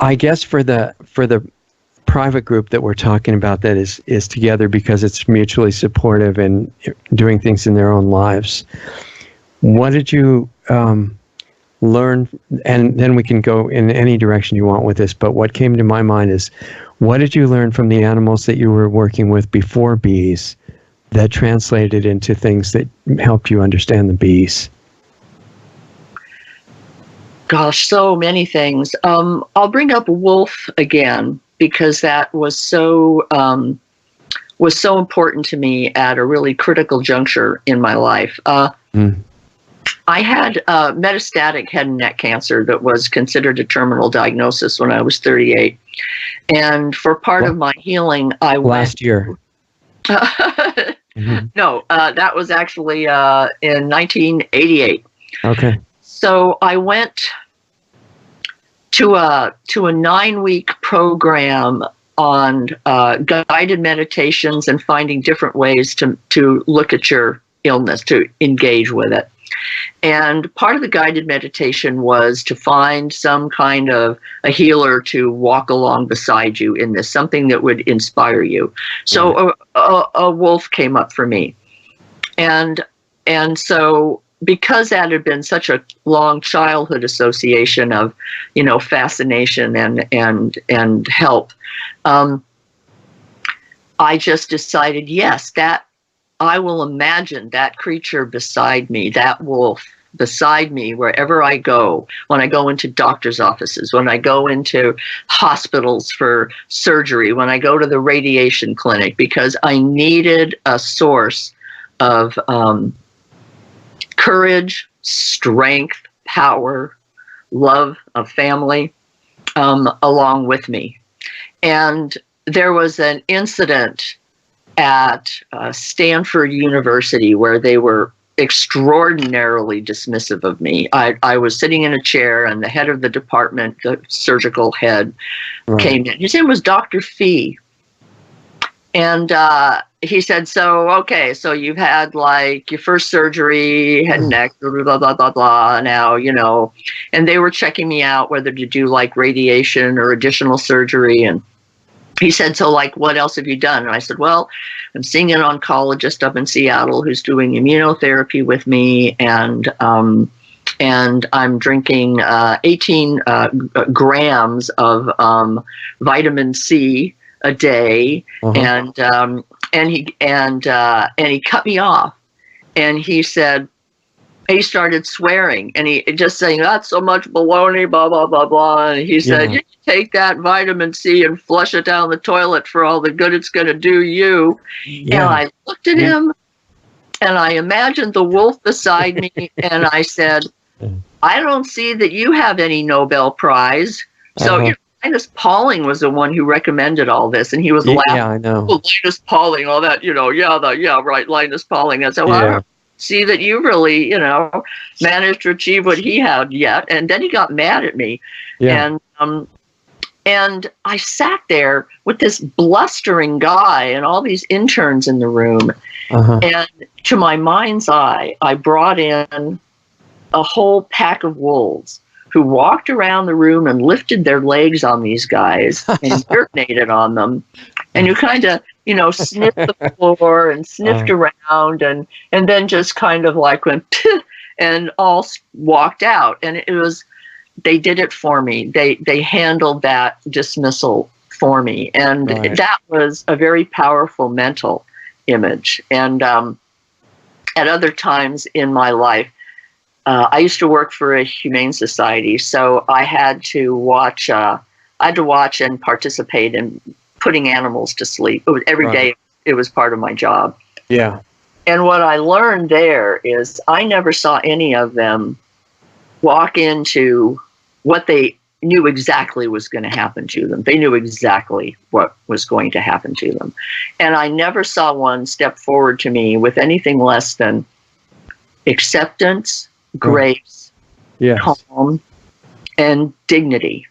I guess for the private group that we're talking about that is together because it's mutually supportive and doing things in their own lives. What did you learn? And then we can go in any direction you want with this, but what came to my mind is, what did you learn from the animals that you were working with before bees that translated into things that helped you understand the bees? Gosh, so many things. I'll bring up wolf again because that was so important to me at a really critical juncture in my life. I had metastatic head and neck cancer that was considered a terminal diagnosis when I was 38, and for part of my healing, I went last year. No, that was actually in 1988. Okay. So I went to a 9-week program on guided meditations and finding different ways to look at your illness, to engage with it. And part of the guided meditation was to find some kind of a healer to walk along beside you in this, something that would inspire you. So a wolf came up for me. And so because that had been such a long childhood association of, fascination and help, I just decided, yes, that I will imagine that creature beside me, that wolf beside me, wherever I go, when I go into doctor's offices, when I go into hospitals for surgery, when I go to the radiation clinic, because I needed a source of courage, strength, power, love of family, along with me. And there was an incident at Stanford University where they were extraordinarily dismissive of me. I was sitting in a chair and the head of the department, the surgical head, came in. His name was Dr. Fee. And he said, so you've had like your first surgery, head and neck, blah, blah, blah, blah, blah, now, and they were checking me out whether to do like radiation or additional surgery. And he said, so like, what else have you done? And I said, well, I'm seeing an oncologist up in Seattle who's doing immunotherapy with me, and I'm drinking 18 grams of vitamin C a day, and he cut me off, and he said, he started swearing, and he just saying, that's so much baloney, blah, blah, blah, blah. And he said, you take that vitamin C and flush it down the toilet for all the good it's going to do you. And I looked at him, and I imagined the wolf beside me, and I said, I don't see that you have any Nobel Prize. So, Linus Pauling was the one who recommended all this, and he was laughing. Yeah, I know. Oh, Linus Pauling, all that, right, Linus Pauling. And so, I don't see that you really, managed to achieve what he had yet. And then he got mad at me. Yeah. And I sat there with this blustering guy and all these interns in the room. And to my mind's eye, I brought in a whole pack of wolves who walked around the room and lifted their legs on these guys and urinated on them. And you kind of, sniffed the floor and sniffed around and then just kind of like went and all walked out. And they did it for me. They handled that dismissal for me. And that was a very powerful mental image. And at other times in my life, I used to work for a humane society, so I had to watch and participate in putting animals to sleep. Every day it was part of my job. Yeah. And what I learned there is I never saw any of them walk into what they knew exactly was going to happen to them. They knew exactly what was going to happen to them. And I never saw one step forward to me with anything less than acceptance, grace, calm, and dignity.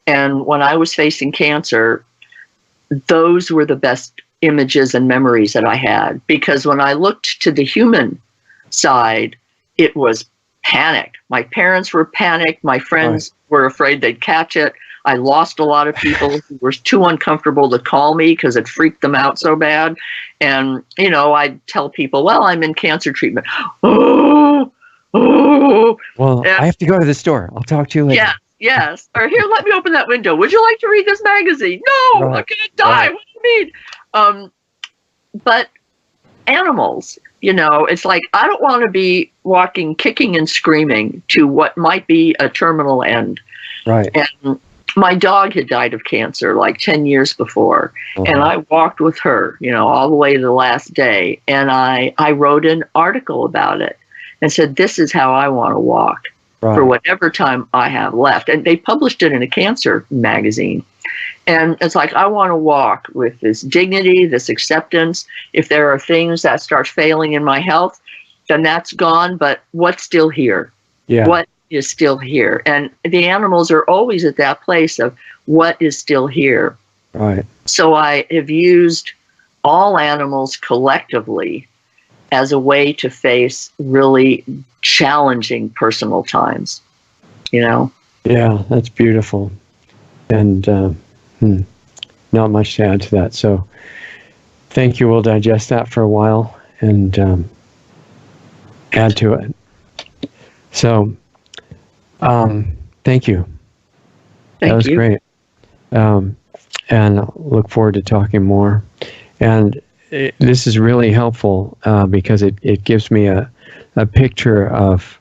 And when I was facing cancer, those were the best images and memories that I had, because when I looked to the human side, it was panic. My parents were panicked. My friends were afraid they'd catch it. I lost a lot of people who were too uncomfortable to call me because it freaked them out so bad. And, I'd tell people, well, I'm in cancer treatment. Oh. Well, I have to go to the store. I'll talk to you later. Yeah. Yes. Or here, let me open that window. Would you like to read this magazine? No, I'm going to die. Right. What do you mean? But animals, it's like, I don't want to be walking, kicking and screaming to what might be a terminal end. Right. And my dog had died of cancer like 10 years before. And I walked with her, all the way to the last day. And I wrote an article about it and said, this is how I want to walk. Right. For whatever time I have left. And they published it in a cancer magazine. And it's like, I want to walk with this dignity, this acceptance. If there are things that start failing in my health, then that's gone. But what's still here? Yeah. What is still here? And the animals are always at that place of what is still here. Right. So I have used all animals collectively as a way to face really challenging personal times, Yeah, that's beautiful. And not much to add to that. So thank you. We'll digest that for a while and add to it. So thank you. That was great. And I look forward to talking more. And this is really helpful because it gives me a picture of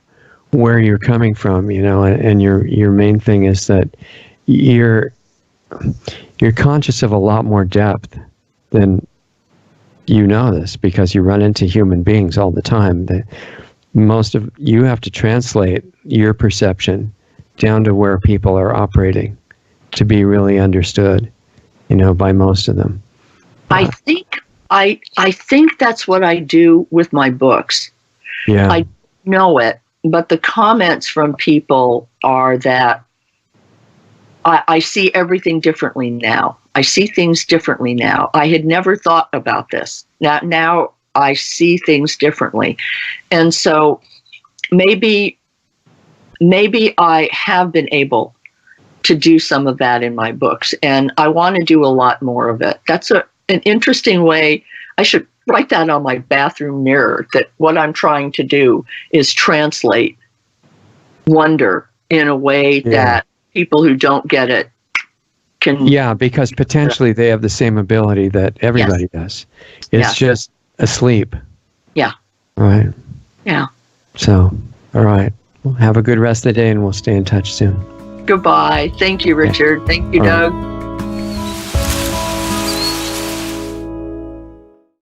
where you're coming from, and your main thing is that you're conscious of a lot more depth than this because you run into human beings all the time. You have to translate your perception down to where people are operating to be really understood, by most of them. I think that's what I do with my books. Yeah. I know it, but the comments from people are that I see everything differently now. I see things differently now. I had never thought about this. Now I see things differently. And so maybe I have been able to do some of that in my books, and I want to do a lot more of it. That's an interesting way. I should write that on my bathroom mirror, that what I'm trying to do is translate wonder in a way that people who don't get it can. Yeah, because potentially they have the same ability that everybody does. It's just asleep. Yeah. Right. Yeah. So, all right. Well, have a good rest of the day and we'll stay in touch soon. Goodbye. Thank you, Richard. Thank you, Doug.